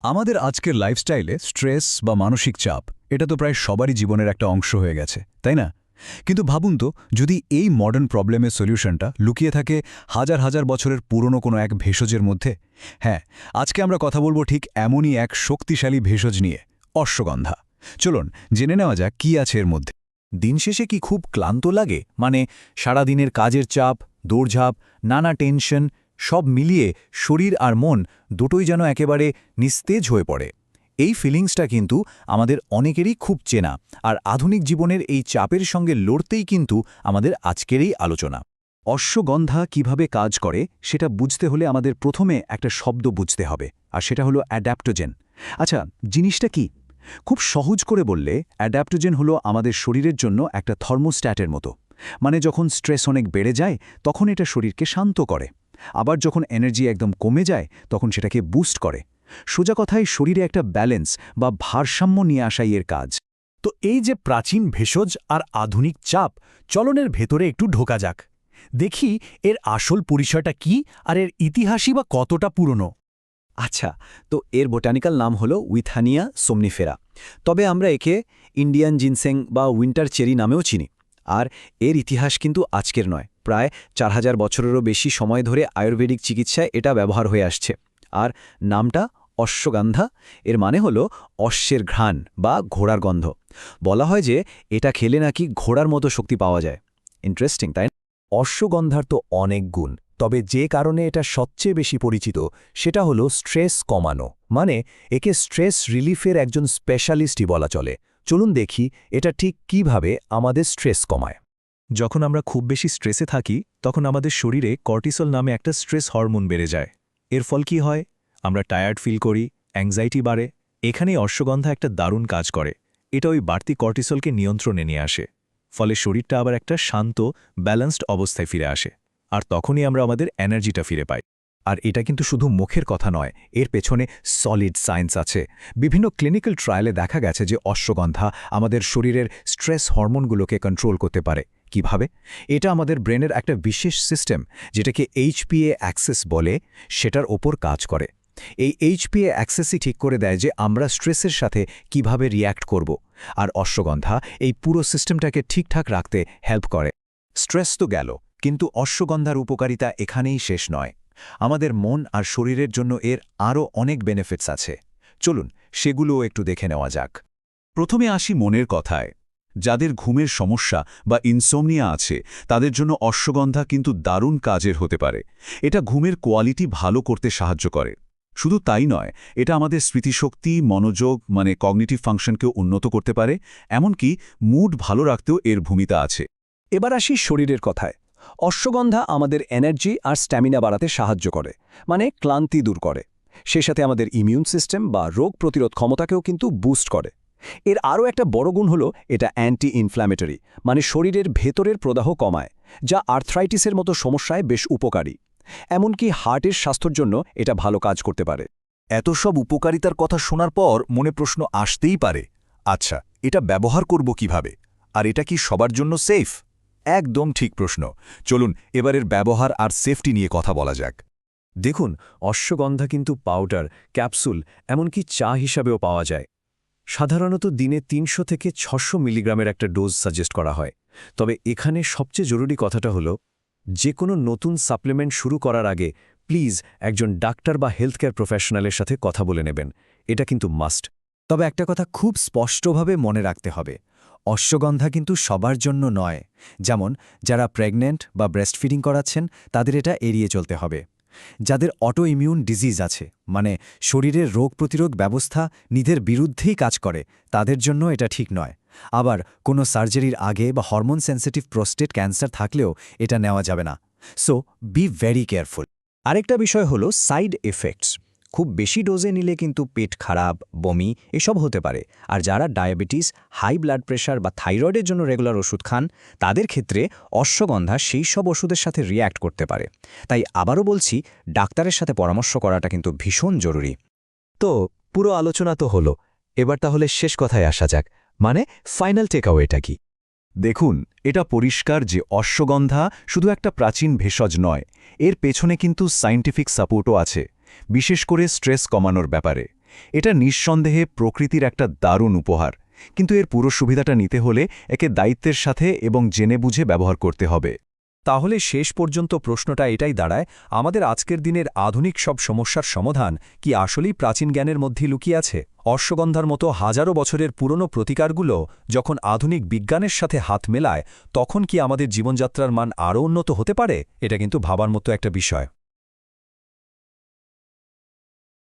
আমাদের আজকের লাইফস্টাইলে স্ট্রেস বা মানসিক চাপ এটা তো প্রায় সবারই জীবনের একটা অংশ হয়ে গেছে, তাই না? কিন্তু ভাবুন তো, যদি এই মডার্ন প্রবলেমের সলিউশনটা লুকিয়ে থাকে হাজার হাজার বছরের পুরনো কোনো এক ভেষজের মধ্যে। হ্যাঁ, আজকে আমরা কথা বলবো ঠিক এমনই এক শক্তিশালী ভেষজ নিয়ে, অশ্বগন্ধা। চলুন জেনে নেওয়া যাক কী আছে এর মধ্যে। দিন শেষে কি খুব ক্লান্ত লাগে? মানে সারাদিনের কাজের চাপ, দৌড়ঝাঁপ, নানা টেনশন সব মিলিয়ে শরীর আর মন দুটোই যেন একেবারে নিস্তেজ হয়ে পড়ে। এই ফিলিংসটা কিন্তু আমাদের অনেকেরই খুব চেনা, আর আধুনিক জীবনের এই চাপের সঙ্গে লড়তেই কিন্তু আমাদের আজকের এই আলোচনা। অশ্বগন্ধা কিভাবে কাজ করে সেটা বুঝতে হলে আমাদের প্রথমে একটা শব্দ বুঝতে হবে, আর সেটা হলো অ্যাডাপ্টোজেন। আচ্ছা, জিনিসটা কি? খুব সহজ করে বললে অ্যাডাপ্টোজেন হলো আমাদের শরীরের জন্য একটা থার্মোস্ট্যাটের মতো। মানে যখন স্ট্রেস অনেক বেড়ে যায় তখন এটা শরীরকে শান্ত করে, আবার যখন এনার্জি একদম কমে যায় তখন সেটাকে বুস্ট করে। সোজা কথায় শরীরে একটা ব্যালেন্স বা ভারসাম্য নিয়ে আসাই এর কাজ। তো এই যে প্রাচীন ভেষজ আর আধুনিক চাপ চলনের ভেতরে একটু ঢোকা যাক, দেখি এর আসল পরিচয়টা কি আর এর ইতিহাসই বা কতটা পুরনো। আচ্ছা, তো এর বোটানিক্যাল নাম হলো উইথানিয়া সোমনিফেরা, তবে আমরা একে ইন্ডিয়ান জিনসেং বা উইন্টার চেরি নামেও চিনি। আর এর ইতিহাস কিন্তু আজকের নয়, প্রায় 4000 বছরেরও বেশি সময় ধরে আয়ুর্বেদিক চিকিৎসায় এটা ব্যবহার হয়ে আসছে। আর নামটা অশ্বগন্ধা, এর মানে হলো অশ্বের ঘ্রাণ বা ঘোড়ার গন্ধ। বলা হয় যে এটা খেলে নাকি ঘোড়ার মতো শক্তি পাওয়া যায়। ইন্টারেস্টিং, তাই না? অশ্বগন্ধার তো অনেক গুণ, তবে যে কারণে এটা সবচেয়ে বেশি পরিচিত সেটা হলো স্ট্রেস কমানো। মানে একে স্ট্রেস রিলিফের একজন স্পেশালিস্টই বলা চলে। চলুন দেখি এটা ঠিক কিভাবে আমাদের স্ট্রেস কমায়। যখন আমরা খুব বেশি স্ট্রেসে থাকি তখন আমাদের শরীরে কর্টিসল নামে একটা স্ট্রেস হরমোন বেড়ে যায়। এর ফল কি হয়? আমরা টায়ার্ড ফিল করি, অ্যাংজাইটি বাড়ে। এখানেই অশ্বগন্ধা একটা দারুণ কাজ করে। এটা ওই বাড়তি কর্টিসলকে নিয়ন্ত্রণে নিয়ে আসে, ফলে শরীরটা আবার একটা শান্ত, ব্যালেন্সড অবস্থায় ফিরে আসে। আর তখনই আমরা আমাদের এনার্জিটা ফিরে পাই। আর এটা কিন্তু শুধু মুখের কথা নয়, এর পেছনে সলিড সায়েন্স আছে। বিভিন্ন ক্লিনিক্যাল ট্রায়ালে দেখা গেছে যে অশ্বগন্ধা আমাদের শরীরের স্ট্রেস হরমোনগুলোকে কন্ট্রোল করতে পারে। কিভাবে? এটা আমাদের ব্রেনের একটা বিশেষ সিস্টেম, যেটাকে এইচপিএ অ্যাক্সেস বলে, সেটার ওপর কাজ করে। এই এইচপিএ অ্যাক্সেসই ঠিক করে দেয় যে আমরা স্ট্রেসের সাথে কিভাবে রিয়্যাক্ট করব। আর অশ্বগন্ধা এই পুরো সিস্টেমটাকে ঠিকঠাক রাখতে হেল্প করে। স্ট্রেস তো গেল, কিন্তু অশ্বগন্ধার উপকারিতা এখানেই শেষ নয়। আমাদের মন আর শরীরের জন্য এর আরও অনেক বেনিফিটস আছে। চলুন সেগুলোও একটু দেখে নেওয়া যাক। প্রথমে আসি মনের কথায়। যাদের ঘুমের সমস্যা বা ইনসোমনিয়া আছে তাদের জন্য অশ্বগন্ধা কিন্তু দারুণ কাজের হতে পারে। এটা ঘুমের কোয়ালিটি ভালো করতে সাহায্য করে। শুধু তাই নয়, এটা আমাদের স্মৃতিশক্তি, মনোযোগ মানে কগনিটিভ ফাংশনকেও উন্নত করতে পারে। এমনকি মুড ভালো রাখতেও এর ভূমিকা আছে। এবার আসি শরীরের কথায়। অশ্বগন্ধা আমাদের এনার্জি আর স্ট্যামিনা বাড়াতে সাহায্য করে, মানে ক্লান্তি দূর করে। সে সাথে আমাদের ইমিউন সিস্টেম বা রোগ প্রতিরোধ ক্ষমতাকেও কিন্তু বুস্ট করে। এর আরও একটা বড় গুণ হলো এটা অ্যান্টি ইনফ্ল্যামেটরি, মানে শরীরের ভেতরের প্রদাহ কমায়, যা আর্থ্রাইটিসের মতো সমস্যায় বেশ উপকারী। এমনকি হার্টের স্বাস্থ্যের জন্য এটা ভালো কাজ করতে পারে। এত সব উপকারিতার কথা শোনার পর মনে প্রশ্ন আসতেই পারে, আচ্ছা এটা ব্যবহার করব কিভাবে? আর এটা কি সবার জন্য সেফ? একদম ঠিক প্রশ্ন। চলুন এবারের ব্যবহার আর সেফটি নিয়ে কথা বলা যাক। দেখুন, অশ্বগন্ধা কিন্তু পাউডার, ক্যাপসুল, এমনকি চা হিসাবেও পাওয়া যায়। সাধারণত দিনে 300 থেকে 600 মিলিগ্রামের একটা ডোজ সাজেস্ট করা হয়। তবে এখানে সবচেয়ে জরুরি কথাটা হলো, যে কোনো নতুন সাপ্লিমেন্ট শুরু করার আগে প্লিজ একজন ডাক্তার বা হেলথ কেয়ার প্রফেশনালের সাথে কথা বলে নেবেন। এটা কিন্তু মাস্ট। তবে একটা কথা খুব স্পষ্টভাবে মনে রাখতে হবে, অশ্বগন্ধা কিন্তু সবার জন্য নয়। যেমন যারা প্রেগন্যান্ট বা ব্রেস্টফিডিং করাচ্ছেন তাদের এটা এড়িয়ে চলতে হবে। যাদের অটো ইমিউন ডিজিজ আছে, মানে শরীরের রোগ প্রতিরোধ ব্যবস্থা নিজের বিরুদ্ধেই কাজ করে, তাদের জন্য এটা ঠিক নয়। আবার কোনো সার্জারির আগে বা হরমোন সেন্সিটিভ প্রোস্টেট ক্যান্সার থাকলেও এটা নেওয়া যাবে না। So be very careful. আরেকটা বিষয় হলো সাইড এফেক্টস। খুব বেশি ডোজে নিলে কিন্তু পেট খারাপ, বমি এসব হতে পারে। আর যারা ডায়াবেটিস, হাই ব্লাড প্রেশার বা থাইরয়েডের জন্য রেগুলার ওষুধ খান, তাদের ক্ষেত্রে অশ্বগন্ধা সেই সব ওষুধের সাথে রিয়্যাক্ট করতে পারে। তাই আবারও বলছি, ডাক্তারের সাথে পরামর্শ করাটা কিন্তু ভীষণ জরুরি। তো পুরো আলোচনা তো হলো, এবার তাহলে শেষ কথায় আসা যাক, মানে ফাইনাল টেকঅ্যাওয়েটা কি? দেখুন, এটা পরিষ্কার যে অশ্বগন্ধা শুধু একটা প্রাচীন ভেষজ নয়, এর পেছনে কিন্তু সায়েন্টিফিক সাপোর্টও আছে, বিশেষ করে স্ট্রেস কমানোর ব্যাপারে। এটা নিঃসন্দেহে প্রকৃতির একটা দারুণ উপহার, কিন্তু এর পুরো সুবিধাটা নিতে হলে একে দায়িত্বের সাথে এবং জেনে বুঝে ব্যবহার করতে হবে। তাহলে শেষ পর্যন্ত প্রশ্নটা এটাই দাঁড়ায়, আমাদের আজকের দিনের আধুনিক সব সমস্যার সমাধান কি আসলেই প্রাচীন জ্ঞানের মধ্যেই লুকিয়ে আছে? অশ্বগন্ধার মতো হাজারো বছরের পুরনো প্রতিকারগুলো যখন আধুনিক বিজ্ঞানের সাথে হাত মেলায়, তখন কি আমাদের জীবনযাত্রার মান আরও উন্নত হতে পারে? এটা কিন্তু ভাবার মতো একটা বিষয়।